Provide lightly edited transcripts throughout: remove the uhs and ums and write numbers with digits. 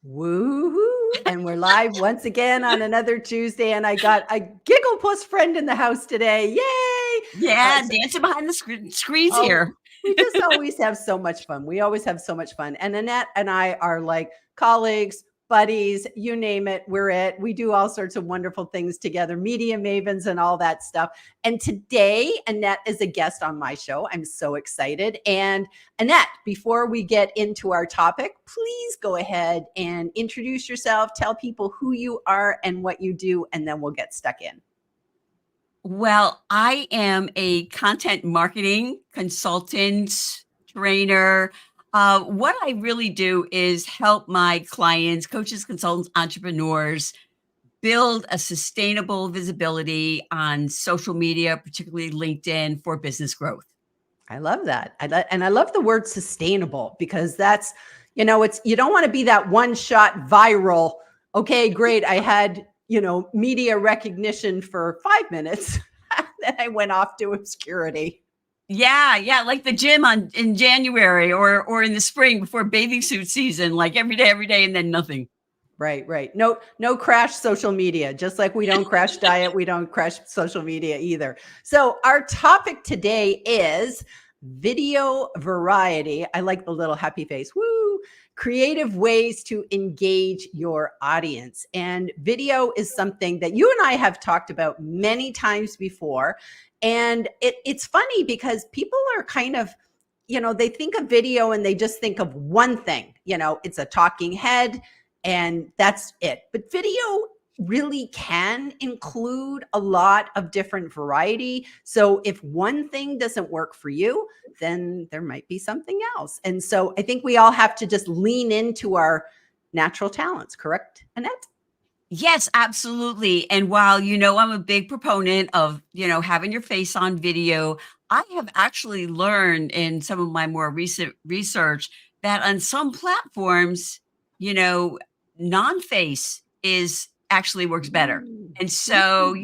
Woo-hoo. And we're live once again on another Tuesday. And I got a giggle plus friend in the house today. Yay! Yeah, So, dancing behind the screens oh, here. we just always have so much fun. We always have so much fun. And Annette and I are like colleagues, buddies, you name it, we're it. We do all sorts of wonderful things together, media mavens and all that stuff. And today, Annette is a guest on my show. I'm so excited. And Annette, before we get into our topic, please go ahead and introduce yourself, tell people who you are and what you do, and then we'll get stuck in. Well, I am a content marketing consultant, trainer. What I really do is help my clients, coaches, consultants, entrepreneurs build a sustainable visibility on social media, particularly LinkedIn, for business growth. I love that. And I love the word sustainable because that's, it's, you don't want to be that one shot viral. Okay, great. I had, media recognition for 5 minutes. Then I went off to obscurity. Yeah, like the gym in January or in the spring before bathing suit season, like every day, and then nothing. Right. No crash social media. Just like we don't crash diet, we don't crash social media either. So our topic today is video variety. I like the little happy face. Woo! Creative ways to engage your audience. And video is something that you and I have talked about many times before. And it's funny because people are kind of, they think of video and they just think of one thing. It's a talking head and that's it. But video really can include a lot of different variety. So if one thing doesn't work for you, then there might be something else. And so I think we all have to just lean into our natural talents, correct, Annette? Yes, absolutely. And while, I'm a big proponent of, having your face on video, I have actually learned in some of my more recent research that on some platforms, non-face is actually works better. And so,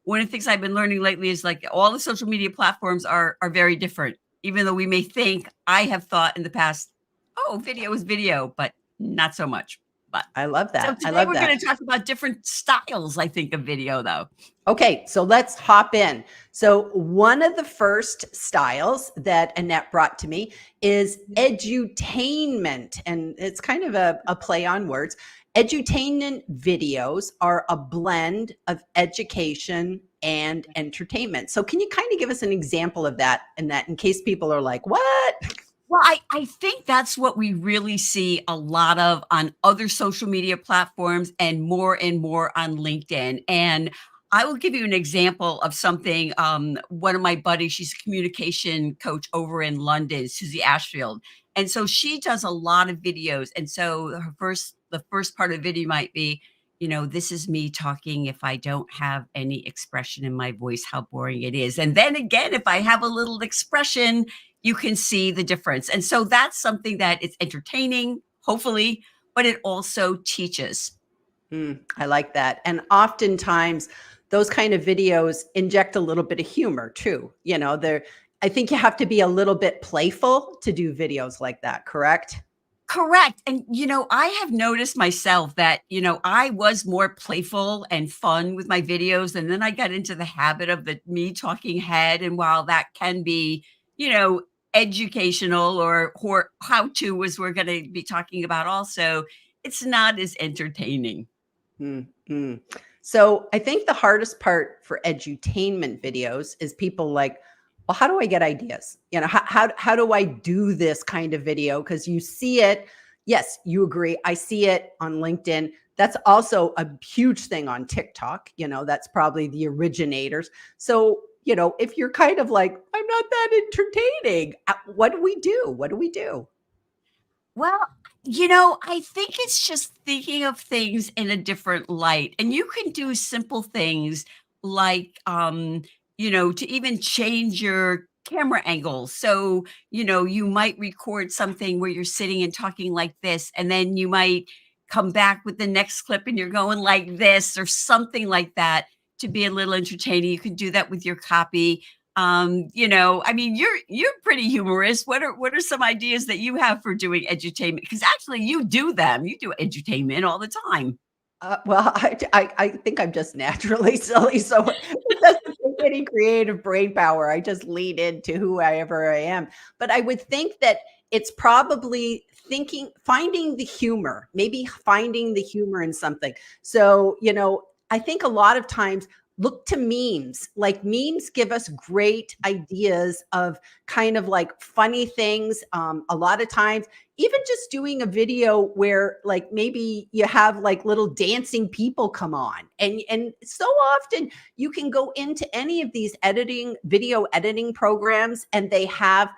one of the things I've been learning lately is like all the social media platforms are very different, even though we may think I have thought in the past, oh, video is video, but not so much. But I love so that. I today love we're that. going to talk about different styles, I think, of video though. Okay, so let's hop in. So one of the first styles that Annette brought to me is edutainment. And it's kind of a play on words. Edutainment videos are a blend of education and entertainment. So can you kind of give us an example of that, Annette, in case people are like, what? Well, I think that's what we really see a lot of on other social media platforms and more on LinkedIn. And I will give you an example of something. One of my buddies, she's a communication coach over in London, Susie Ashfield. And so she does a lot of videos. And so the first part of the video might be, this is me talking if I don't have any expression in my voice, how boring it is. And then again, if I have a little expression, you can see the difference. And so that's something that is entertaining, hopefully, but it also teaches. I like that. And oftentimes those kind of videos inject a little bit of humor too. I think you have to be a little bit playful to do videos like that, correct? Correct. And, I have noticed myself that, I was more playful and fun with my videos. And then I got into the habit of me talking head. And while that can be, educational or how to, as we're going to be talking about also, it's not as entertaining. Mm-hmm. So I think the hardest part for edutainment videos is people like, well, how do I get ideas? How do I do this kind of video? Because you see it. Yes, you agree. I see it on LinkedIn. That's also a huge thing on TikTok. That's probably the originators. So, if you're kind of like, I'm not that entertaining, what do we do? What do we do? Well, I think it's just thinking of things in a different light. And you can do simple things like, to even change your camera angle. So, you might record something where you're sitting and talking like this, and then you might come back with the next clip and you're going like this or something like that to be a little entertaining. You can do that with your copy. I mean, you're pretty humorous. What are some ideas that you have for doing edutainment? Because actually, you do them. You do edutainment all the time. Well, I think I'm just naturally silly, so it doesn't take any creative brain power. I just lean into whoever I am. But I would think that it's probably finding the humor, maybe finding the humor in something. So, I think a lot of times look to memes. Like memes give us great ideas of kind of like funny things. A lot of times even just doing a video where like maybe you have like little dancing people come on, and so often you can go into any of these video editing programs, and they have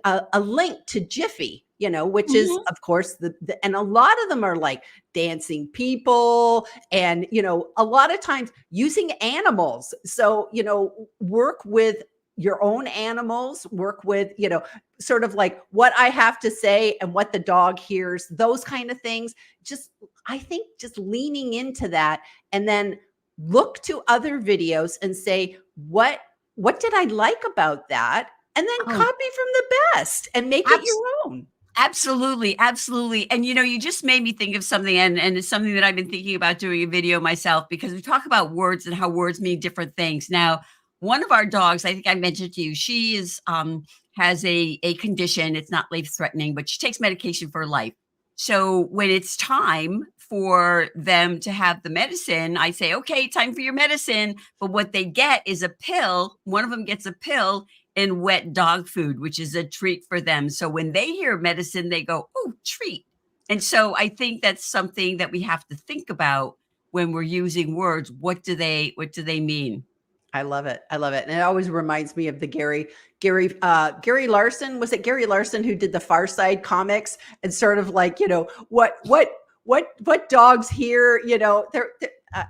a link to Jiffy, which is Mhm. of course and a lot of them are like dancing people, and a lot of times using animals. So work with your own animals, work with sort of like what I have to say and what the dog hears, those kind of things. Just, I think just leaning into that, and then look to other videos and say, what did I like about that? And then Oh, copy from the best and make it your abs- own. absolutely, absolutely. And you just made me think of something, and it's something that I've been thinking about doing a video myself, because we talk about words and how words mean different things. Now, one of our dogs, I think I mentioned to you, she is has a condition. It's not life threatening, but she takes medication for life. So when it's time for them to have the medicine, I say, okay, time for your medicine. But what they get is a pill. One of them gets a pill in wet dog food, which is a treat for them. So when they hear medicine, they go, "Oh, treat." And so I think that's something that we have to think about when we're using words. What do they mean? I love it. I love it. And it always reminds me of the Gary Larson. Was it Gary Larson who did the Far Side comics, and sort of like, what dogs hear,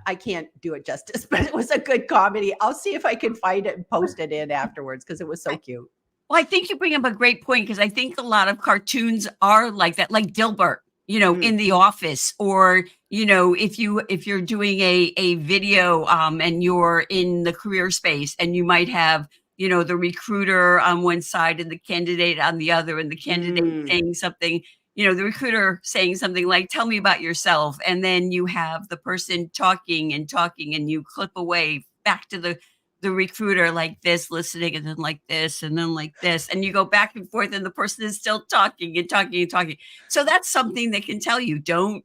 I can't do it justice, but it was a good comedy. I'll see if I can find it and post it in afterwards because it was so cute. Well, I think you bring up a great point, because I think a lot of cartoons are like that, like Dilbert, Mm, in The Office, or if you're doing a video, and you're in the career space, and you might have the recruiter on one side and the candidate on the other, and the candidate mm. saying something, the recruiter saying something like, "Tell me about yourself," and then you have the person talking and talking, and you clip away back to the recruiter like this, listening, and then like this, and then like this, and you go back and forth, and the person is still talking and talking and talking. So that's something that can tell you, don't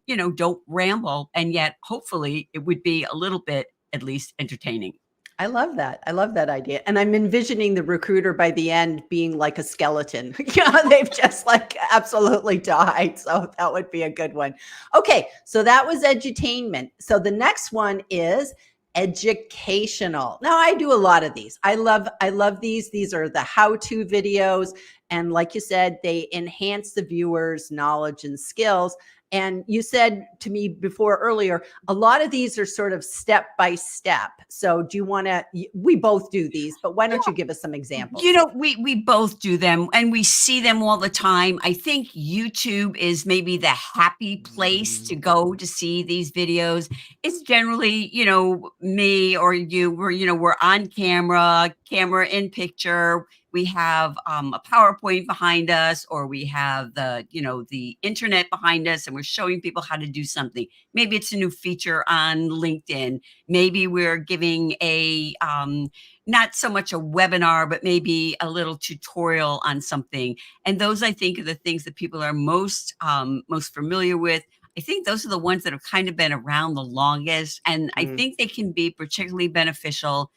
ramble, and yet hopefully it would be a little bit at least entertaining. I love that. I love that idea. And I'm envisioning the recruiter by the end being like a skeleton. Yeah, they've just like absolutely died. So that would be a good one. Okay, so that was edutainment. So the next one is educational. Now I do a lot of these. I love these. These are the how-to videos, and like you said, they enhance the viewer's knowledge and skills. And you said to me before earlier, a lot of these are sort of step by step. So do you want to, we both do these, but why don't you give us some examples? We both do them, and we see them all the time. I think YouTube is maybe the happy place to go to see these videos. It's generally, me or you, we're on camera in picture. We have a PowerPoint behind us, or we have the internet behind us, and we're showing people how to do something. Maybe it's a new feature on LinkedIn. Maybe we're giving a not so much a webinar, but maybe a little tutorial on something. And those, I think, are the things that people are most familiar with. I think those are the ones that have kind of been around the longest, and I Mm, think they can be particularly beneficial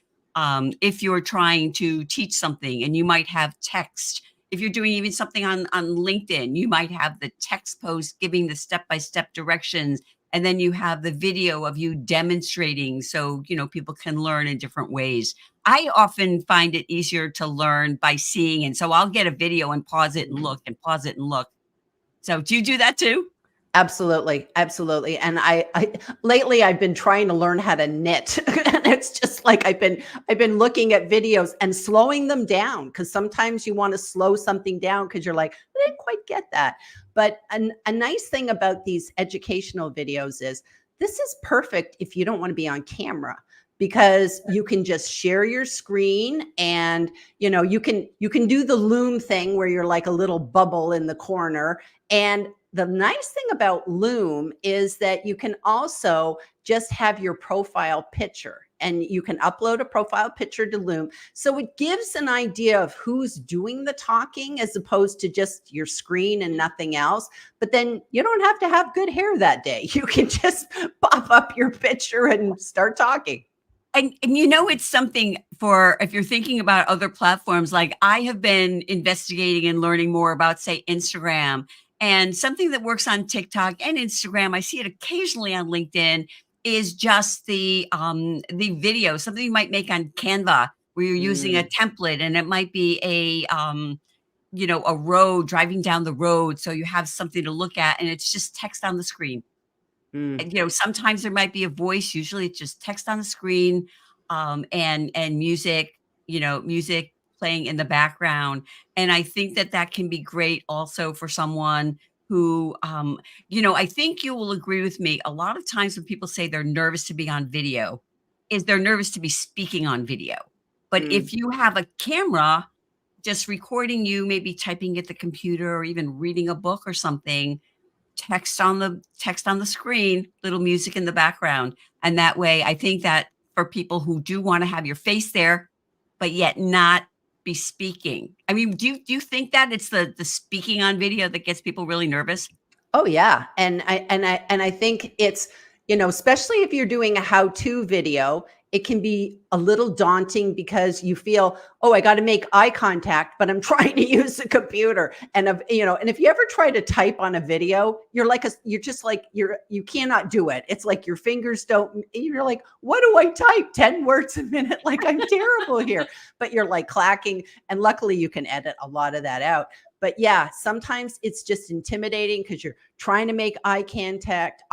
if you're trying to teach something, and you might have text. If you're doing even something on LinkedIn, you might have the text post giving the step by step directions, and then you have the video of you demonstrating, so people can learn in different ways. I often find it easier to learn by seeing, and so I'll get a video and pause it and mm. look and pause it and look. So do you do that too? Absolutely, absolutely. And I lately I've been trying to learn how to knit, and it's just like I've been looking at videos and slowing them down, because sometimes you want to slow something down because you're like, I didn't quite get that. But a nice thing about these educational videos is this is perfect if you don't want to be on camera, because you can just share your screen, and you can do the Loom thing where you're like a little bubble in the corner. And the nice thing about Loom is that you can also just have your profile picture, and you can upload a profile picture to Loom. So it gives an idea of who's doing the talking as opposed to just your screen and nothing else. But then you don't have to have good hair that day. You can just pop up your picture and start talking. And it's something for if you're thinking about other platforms, like I have been investigating and learning more about, say, Instagram, and something that works on TikTok and Instagram. I see it occasionally on LinkedIn is just the video, something you might make on Canva where you're using a template, and it might be a road, driving down the road. So you have something to look at, and it's just text on the screen. And, sometimes there might be a voice. Usually it's just text on the screen, and music, music playing in the background. And I think that can be great also for someone who, I think you will agree with me. A lot of times when people say they're nervous to be on video, is they're nervous to be speaking on video. But if you have a camera just recording you, maybe typing at the computer or even reading a book or something, text on the screen, little music in the background. And that way, I think that for people who do want to have your face there, but yet not be speaking. I mean, do you think that it's the speaking on video that gets people really nervous? Oh yeah. And I think it's, especially if you're doing a how-to video, it can be a little daunting because you feel, oh, I got to make eye contact, but I'm trying to use the computer. And and if you ever try to type on a video, you cannot do it. It's like your fingers you're like, what do I type? 10 words a minute? Like I'm terrible here, but you're like clacking. And luckily you can edit a lot of that out. But yeah, sometimes it's just intimidating because you're trying to make eye contact.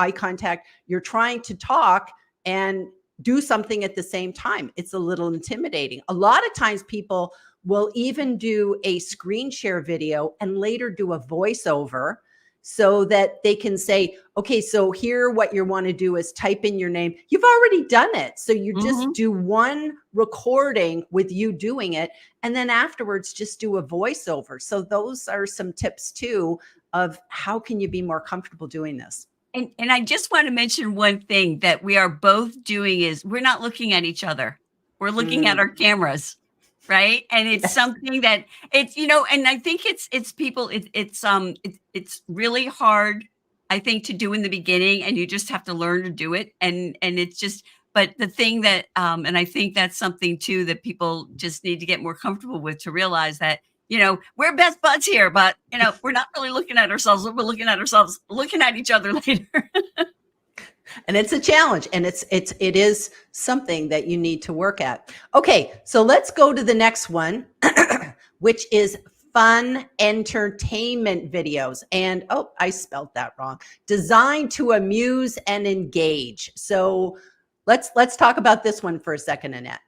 You're trying to talk and do something at the same time. It's a little intimidating. A lot of times people will even do a screen share video and later do a voiceover so that they can say, okay, so here what you want to do is type in your name. You've already done it. So you just do one recording with you doing it. And then afterwards, just do a voiceover. So those are some tips too of how can you be more comfortable doing this. And I just want to mention one thing that we are both doing is we're not looking at each other. We're looking at our cameras, right? And it's something that it's, and I think it's people, it's really hard, I think, to do in the beginning, and you just have to learn to do it. And it's just, but the thing that, and I think that's something too, that people just need to get more comfortable with, to realize that, we're best buds here, but, we're not really looking at ourselves. We're looking at ourselves, looking at each other later. And it's a challenge, and it is something that you need to work at. Okay, so let's go to the next one, which is fun entertainment videos. And, oh, I spelled that wrong. Designed to amuse and engage. So let's talk about this one for a second, Annette.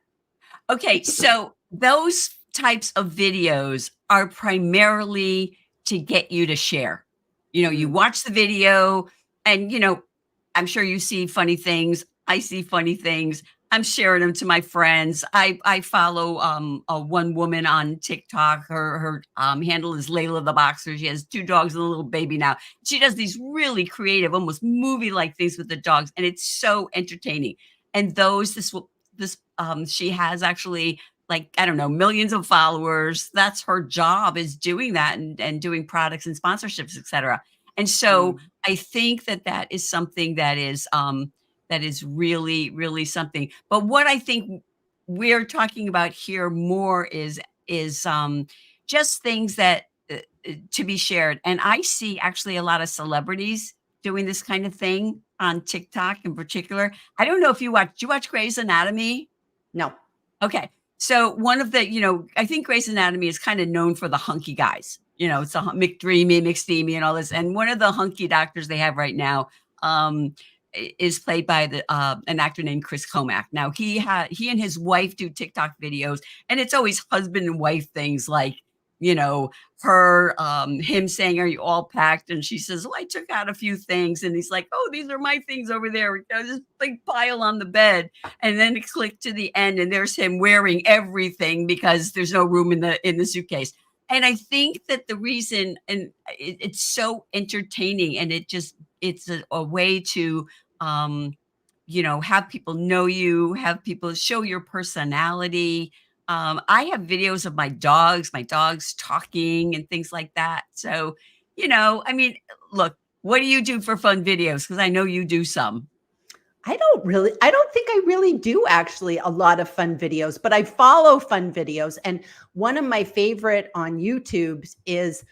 Okay, so those types of videos are primarily to get you to share. You watch the video and, I'm sure you see funny things. I see funny things. I'm sharing them to my friends. I follow a one woman on TikTok. Her handle is Layla the Boxer. She has 2 dogs and a little baby now. She does these really creative, almost movie-like things with the dogs, and it's so entertaining. And she has actually, like, I don't know, millions of followers. That's her job, is doing that and doing products and sponsorships, et cetera. And so I think that is something that is really, really something. But what I think we're talking about here more is just things that to be shared. And I see actually a lot of celebrities doing this kind of thing on TikTok in particular. I don't know if do you watch Grey's Anatomy? No. Okay. So one of the, I think Grey's Anatomy is kind of known for the hunky guys. It's a McDreamy, McSteamy, and all this. And one of the hunky doctors they have right now is played by an actor named Chris Comack. Now he and his wife do TikTok videos, and it's always husband and wife things like, him saying, "Are you all packed?" And she says, "Oh, I took out a few things." And he's like, "Oh, these are my things over there." This big pile on the bed. And then it clicked to the end, and there's him wearing everything because there's no room in the suitcase. And I think that the reason, and it's so entertaining, and it's a way to, have people know you, have people show your personality. I have videos of my dogs talking and things like that. So, I mean, look, what do you do for fun videos? Because I know you do some. I don't think I really do actually a lot of fun videos, but I follow fun videos. And one of my favorite on YouTube is,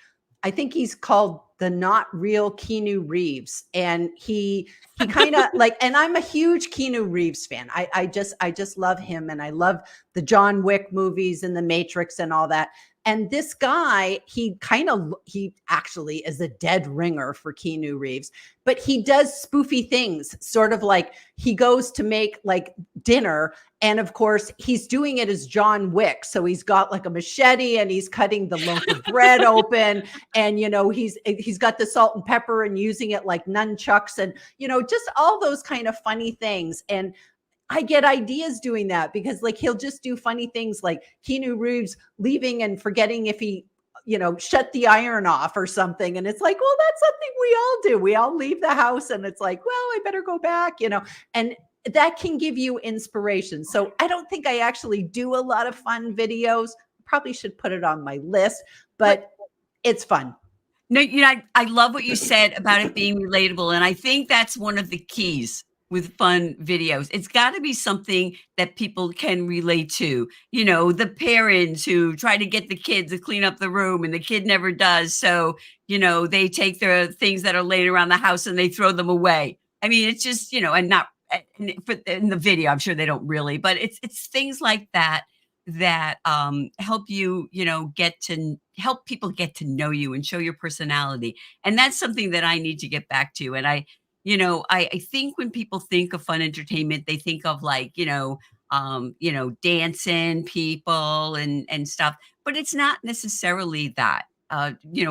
I think he's called the Not Real Keanu Reeves. And he kind of like, and I'm a huge Keanu Reeves fan. I just love him. And I love the John Wick movies and the Matrix and all that. And this guy, he actually is a dead ringer for Keanu Reeves, but he does spoofy things, sort of like he goes to make like dinner. And of course, he's doing it as John Wick. So he's got like a machete and he's cutting the loaf of bread open. And, he's got the salt and pepper and using it like nunchucks and, just all those kind of funny things. And I get ideas doing that because like he'll just do funny things like Keanu Reeves leaving and forgetting if he, shut the iron off or something. And it's like, well, that's something we all do. We all leave the house and it's like, well, I better go back, and that can give you inspiration. So I don't think I actually do a lot of fun videos. Probably should put it on my list, but it's fun. No, I love what you said about it being relatable. And I think that's one of the keys with fun videos. It's got to be something that people can relate to. The parents who try to get the kids to clean up the room and the kid never does. So, they take their things that are laying around the house and they throw them away. I mean, it's just, and not in the video, I'm sure they don't really, but it's things like that help you, help people get to know you and show your personality. And that's something that I need to get back to. And I think when people think of fun entertainment, they think of like, dancing people and stuff, but it's not necessarily that,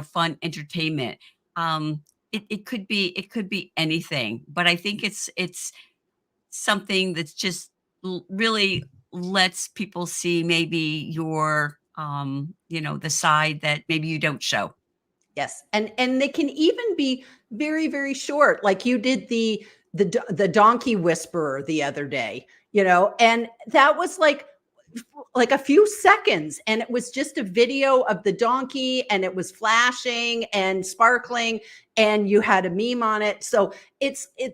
fun entertainment. It could be anything, but I think it's something that's just really lets people see maybe your, the side that maybe you don't show. Yes. And they can even be very, very short. Like you did the donkey whisperer the other day, and that was like a few seconds. And it was just a video of the donkey and it was flashing and sparkling and you had a meme on it. So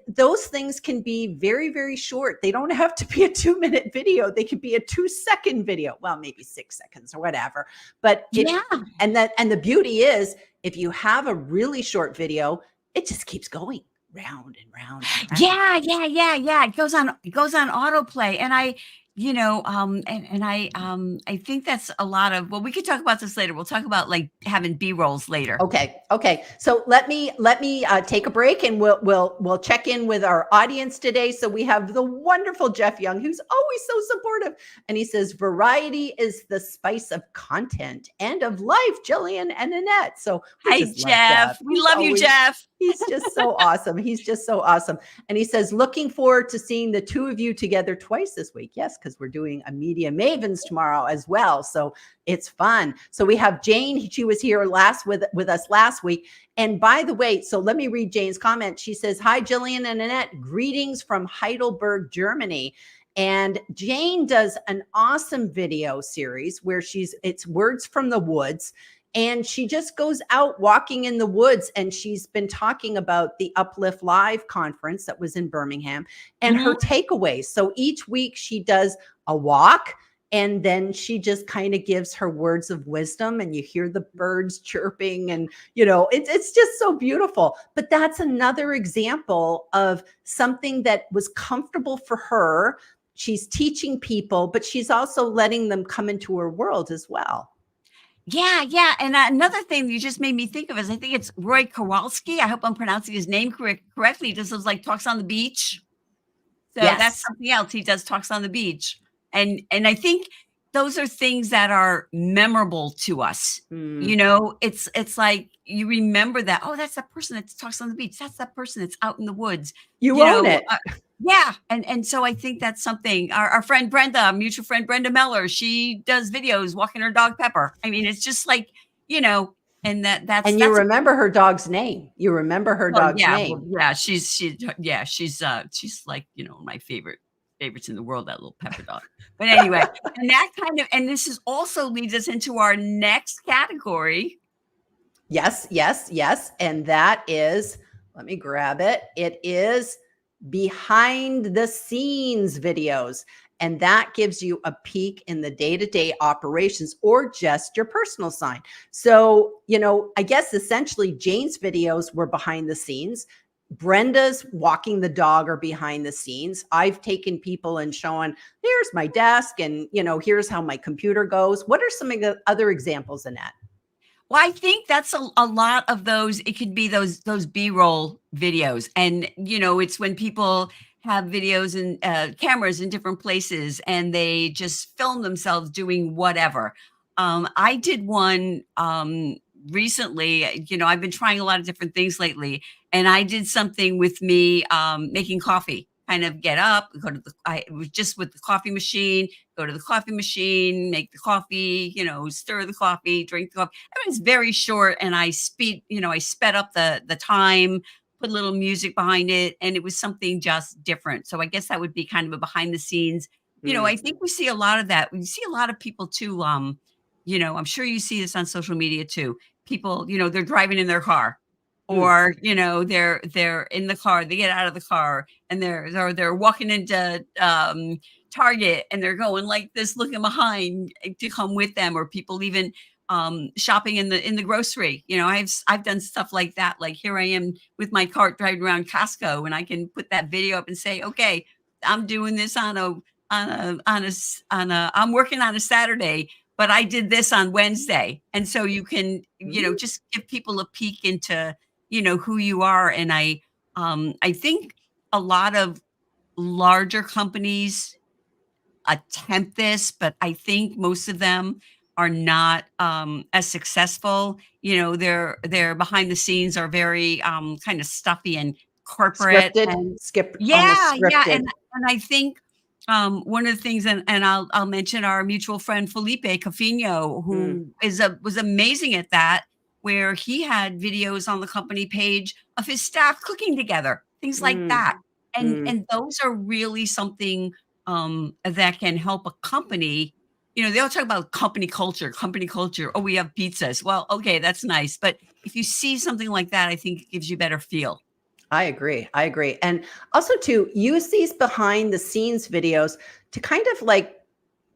those things can be very, very short. They don't have to be a 2-minute video. They could be a 2-second video. Well, maybe 6 seconds or whatever, but and the beauty is if you have a really short video, it just keeps going round and round. And round. Yeah. It goes on autoplay. And I think that's a lot of, well, we could talk about this later. We'll talk about like having B-rolls later. Okay. So let me take a break and we'll check in with our audience today. So we have the wonderful Jeff Young, who's always so supportive. And he says, variety is the spice of content and of life, Gillian and Annette. So hi, Jeff. We love you, Jeff. He's just so awesome. And he says, looking forward to seeing the two of you together twice this week. Yes, because we're doing a Media Mavens tomorrow as well. So it's fun. So we have Jane. She was here with us last week. And by the way, so let me read Jane's comment. She says, hi, Gillian and Annette. Greetings from Heidelberg, Germany. And Jane does an awesome video series where it's words from the woods. And she just goes out walking in the woods, and she's been talking about the Uplift Live conference that was in Birmingham and her takeaways. So each week she does a walk, and then she just kind of gives her words of wisdom, and you hear the birds chirping, and it's just so beautiful. But that's another example of something that was comfortable for her. She's teaching people, but she's also letting them come into her world as well. Yeah. And another thing you just made me think of is I think it's Roy Kowalski. I hope I'm pronouncing his name correctly. He just does like talks on the beach. So that's something else. He does talks on the beach. And I think those are things that are memorable to us. Mm. You know, it's like you remember that, oh, that's that person that talks on the beach. That's that person that's out in the woods. You You own know, it. yeah. And so I think that's something our friend Brenda, our mutual friend Brenda Meller, she does videos walking her dog Pepper. I mean, it's just like, you know, and And you that's a remember her dog's name. You remember her well, dog's yeah, well, name. yeah, yeah, she's like, you know, my favorites in the world, that little Pepper dog. But anyway, and that kind of and this is also leads us into our next category. Yes, yes, yes. And that is, let me grab it. It is behind the scenes videos. And that gives you a peek in the day to day operations or just your personal side. So, I guess essentially Jane's videos were behind the scenes. Brenda's walking the dog are behind the scenes. I've taken people and shown, here's my desk and, here's how my computer goes. What are some of the other examples, Annette? Well, I think that's a lot of those. It could be those B-roll videos, and you know, it's when people have videos and cameras in different places, and they just film themselves doing whatever. I did one recently. You know, I've been trying a lot of different things lately, and I did something with me making coffee. Kind of get up, go to the. It was just with the coffee machine. Go to the coffee machine, make the coffee. You know, stir the coffee, drink the coffee. I mean, it's very short, and I sped up the time, put a little music behind it, and it was something just different. So I guess that would be kind of a behind the scenes. You know, Mm, I think we see a lot of that. We see a lot of people too. You know, I'm sure you see this on social media too. People, you know, they're driving in their car, mm, or you know, they're in the car. They get out of the car, and they're walking into Target, and they're going like this, looking behind to come with them, or people even shopping in the grocery. You know, I've done stuff like that. Like here I am with my cart driving around Costco, and I can put that video up and say, okay, I'm doing this I'm working on a Saturday, but I did this on Wednesday. And so you can, you know, mm, just give people a peek into, you know, who you are. And I think a lot of larger companies attempt this, but I think most of them are not as successful. You know, their behind the scenes are very kind of stuffy and corporate. Scripted, And almost yeah, yeah, scripted. and I think one of the things, and I'll mention our mutual friend Felipe Cafino, Mm, who was amazing at that, where he had videos on the company page of his staff cooking together, things like mm, that, mm. and those are really something that can help a company. You know, they all talk about company culture, company culture. Oh, we have pizzas. Well, okay, that's nice. But if you see something like that, I think it gives you better feel. I agree. I agree. And also to use these behind the scenes videos to kind of like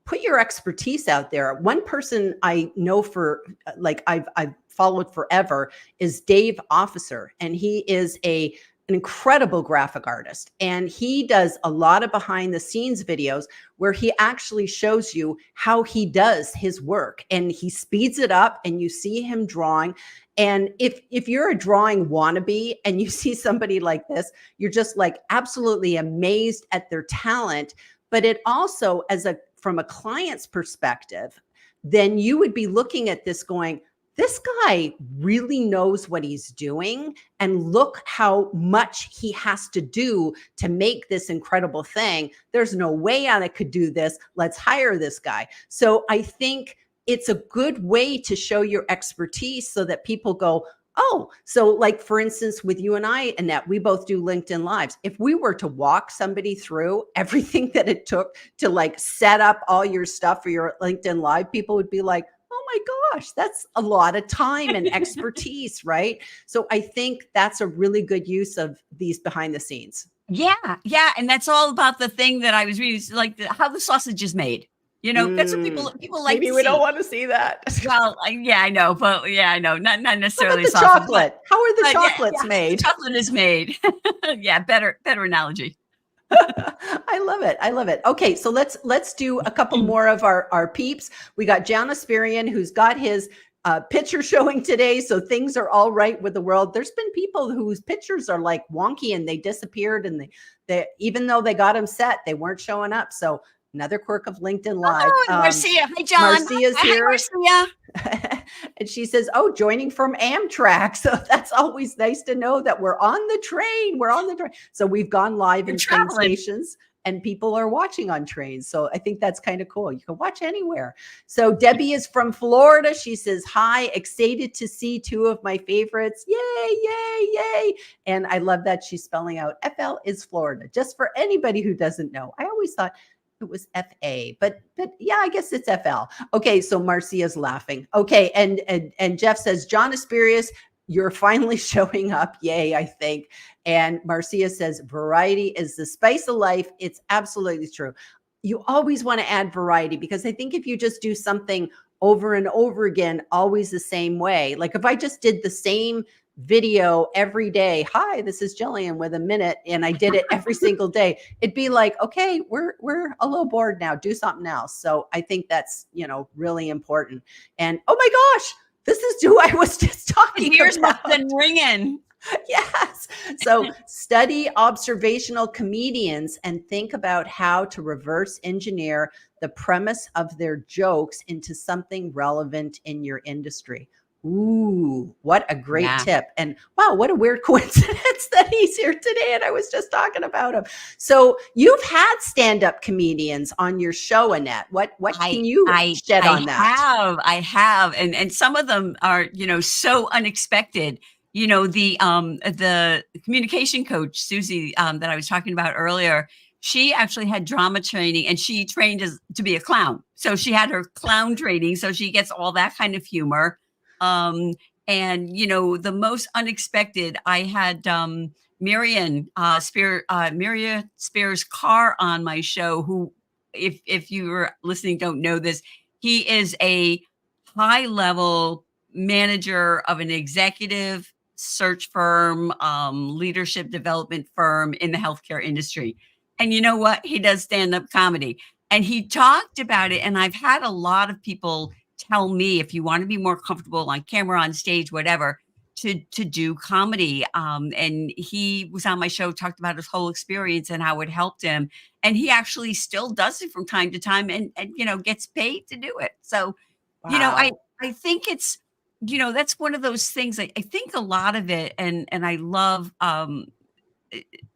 put your expertise out there. One person I know for like I've followed forever is Dave Officer, and he is an incredible graphic artist, and he does a lot of behind the scenes videos where he actually shows you how he does his work, and he speeds it up and you see him drawing. And if you're a drawing wannabe and you see somebody like this, you're just like absolutely amazed at their talent. But it also, as a from a client's perspective, then you would be looking at this going, this guy really knows what he's doing. And look how much he has to do to make this incredible thing. There's no way I could do this. Let's hire this guy. So I think it's a good way to show your expertise so that people go, oh, so like for instance, with you and I, Annette, we both do LinkedIn Lives. If we were to walk somebody through everything that it took to like set up all your stuff for your LinkedIn Live, people would be like, oh my gosh, that's a lot of time and expertise, right? So I think that's a really good use of these behind the scenes. Yeah, yeah, and that's all about the thing that I was reading, like how the sausage is made. You know, that's what Mm, people like maybe to we don't see. want to see that. Well, yeah, I know, but yeah, I know, not What about necessarily the sausage, chocolate? How are the but yeah, chocolates yeah, the made? chocolate is made. Yeah, better analogy. I love it. I love it. Okay, so let's do a couple more of our peeps. We got Janice Spirian, who's got his picture showing today, so things are all right with the world. There's been people whose pictures are like wonky and they disappeared, and they even though they got them set, they weren't showing up. So another quirk of LinkedIn Live. Oh, Marcia. Hi, John. Marcia's Hi, here. Marcia. And she says, oh, joining from Amtrak. So that's always nice to know that we're on the train. We're on the train. So we've gone live in train stations and people are watching on trains. So I think that's kind of cool. You can watch anywhere. So Debbie is from Florida. She says, hi, excited to see two of my favorites. Yay, yay, yay. And I love that she's spelling out FL is Florida. Just for anybody who doesn't know, I always thought it was FA, but yeah, I guess it's FL. Okay, so Marcia's laughing. Okay, and Jeff says, John Asperius, you're finally showing up. Yay, I think. And Marcia says, variety is the spice of life. It's absolutely true. You always want to add variety, because I think if you just do something over and over again, always the same way, like if I just did the same video every day, hi, this is Gillian with a minute, and I did it every single day, it'd be like, okay, we're a little bored now, do something else. So I think that's, really important. And oh my gosh, this is who I was just talking Ears about. must been ringing. Yes. So study observational comedians and think about how to reverse engineer the premise of their jokes into something relevant in your industry. Ooh, what a great tip. And wow, what a weird coincidence that he's here today. And I was just talking about him. So you've had stand-up comedians on your show, Annette. What can you shed on that? I have. And some of them are, so unexpected. The communication coach, Susie, that I was talking about earlier, she actually had drama training and she trained to be a clown. So she had her clown training. So she gets all that kind of humor. The most unexpected, I had Miriam Spears Carr on my show, who, if you were listening, don't know this, he is a high level manager of an executive search firm, leadership development firm in the healthcare industry. And you know what? He does stand-up comedy. And he talked about it. And I've had a lot of people tell me, if you want to be more comfortable on camera, on stage, whatever, to do comedy. And he was on my show, talked about his whole experience and how it helped him. And he actually still does it from time to time and gets paid to do it. So, Wow. I think it's, that's one of those things. I think a lot of it, and I love,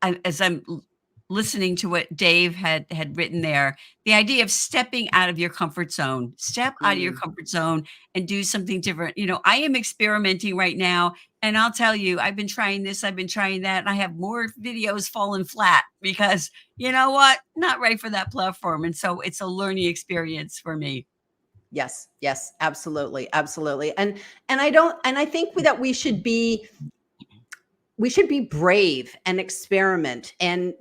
as I'm listening to what Dave had written there, the idea of stepping out of your comfort zone, out of your comfort zone and do something different. I am experimenting right now, and I'll tell you, I've been trying this, I've been trying that, and I have more videos falling flat because you know what? Not right for that platform. And so it's a learning experience for me. Yes, absolutely. Absolutely. And I think that we should be brave and experiment and,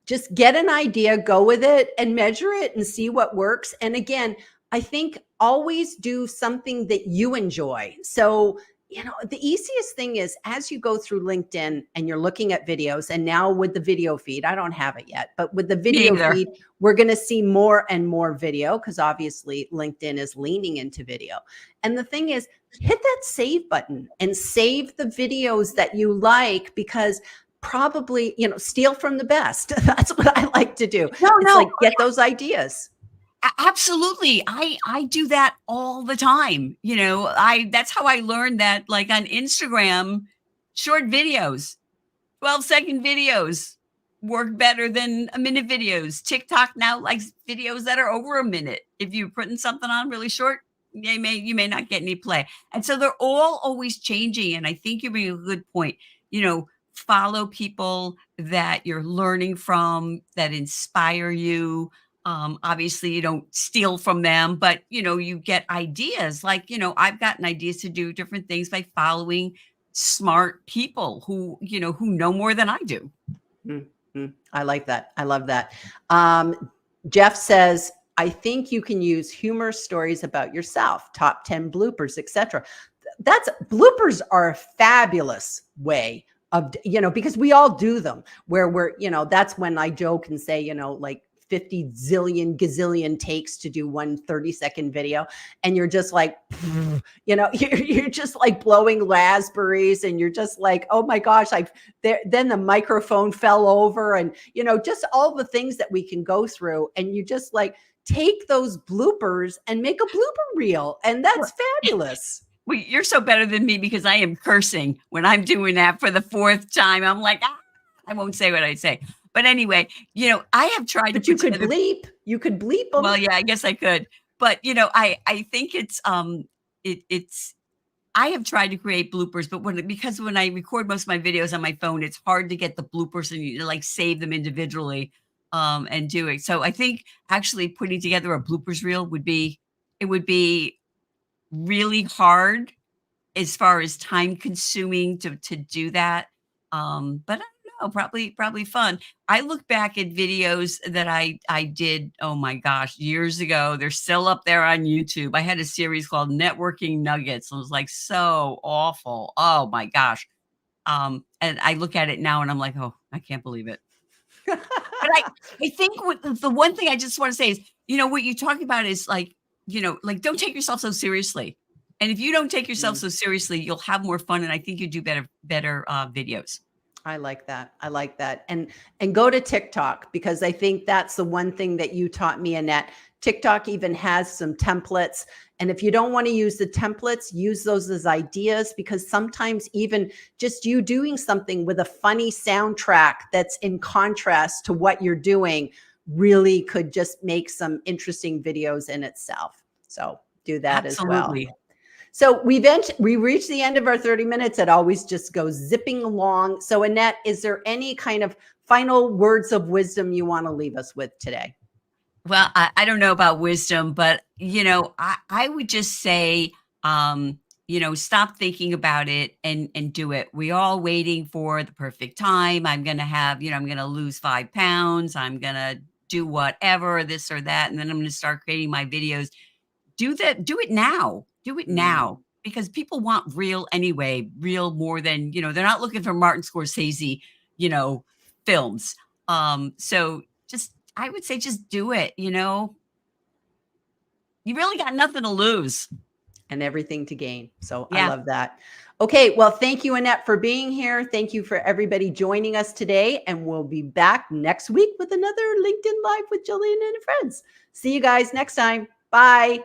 just get an idea, go with it and measure it and see what works. And again, I think always do something that you enjoy. So, the easiest thing is, as you go through LinkedIn and you're looking at videos, and now with the video feed, I don't have it yet, but with the video feed, we're going to see more and more video because obviously LinkedIn is leaning into video. And the thing is, hit that save button and save the videos that you like, because probably, steal from the best. That's what I like to do. Get those ideas. Absolutely. I do that all the time. That's how I learned that, like on Instagram, short videos, 12-second videos work better than a minute videos. TikTok now likes videos that are over a minute. If you're putting something on really short, you may not get any play. And so they're all always changing. And I think you bring a good point. Follow people that you're learning from, that inspire you. Obviously you don't steal from them, but you get ideas. Like, I've gotten ideas to do different things by following smart people who know more than I do. Mm-hmm. I like that. I love that. Jeff says, I think you can use humor stories about yourself, top 10 bloopers, etc. Bloopers are a fabulous way of, because we all do them, where we're, that's when I joke and say, like 50 zillion gazillion takes to do one 30-second video. And you're just like, you're just like blowing raspberries, and you're just like, oh my gosh, then the microphone fell over, and, just all the things that we can go through. And you just like take those bloopers and make a blooper reel. And that's fabulous. Well, you're so better than me because I am cursing when I'm doing that for the fourth time. I'm like, I won't say what I say. But anyway, I have tried But to you could bleep. You could bleep them. Well, yeah, I guess I could. But, I think it's I have tried to create bloopers, but because when I record most of my videos on my phone, it's hard to get the bloopers and you like save them individually and do it. So I think actually putting together a bloopers reel would be really hard as far as time consuming to do that. But I don't know, probably fun. I look back at videos that I did, oh my gosh, years ago. They're still up there on YouTube. I had a series called Networking Nuggets. It was like so awful. Oh my gosh. And I look at it now and I'm like, oh, I can't believe it. But I think the one thing I just want to say is, what you talk about is like don't take yourself so seriously. And if you don't take yourself so seriously, you'll have more fun. And I think you do better videos. I like that. I like that. And go to TikTok, because I think that's the one thing that you taught me, Annette. TikTok even has some templates. And if you don't want to use the templates, use those as ideas, because sometimes even just you doing something with a funny soundtrack that's in contrast to what you're doing really could just make some interesting videos in itself. So do that Absolutely. as well. So we reached the end of our 30 minutes. It always just goes zipping along. So Annette, is there any kind of final words of wisdom you want to leave us with today? Well, I don't know about wisdom, but, I would just say, stop thinking about it and do it. We're all waiting for the perfect time. I'm going to have, I'm going to lose 5 pounds. I'm going to do whatever, this or that. And then I'm going to start creating my videos. Do that. Do it now. Do it now, because people want real anyway, real more than, they're not looking for Martin Scorsese, films. So I would say just do it, you really got nothing to lose. And everything to gain. So Yeah. I love that. Okay. Well, thank you, Annette, for being here. Thank you for everybody joining us today. And we'll be back next week with another LinkedIn Live with Gillian and friends. See you guys next time. Bye.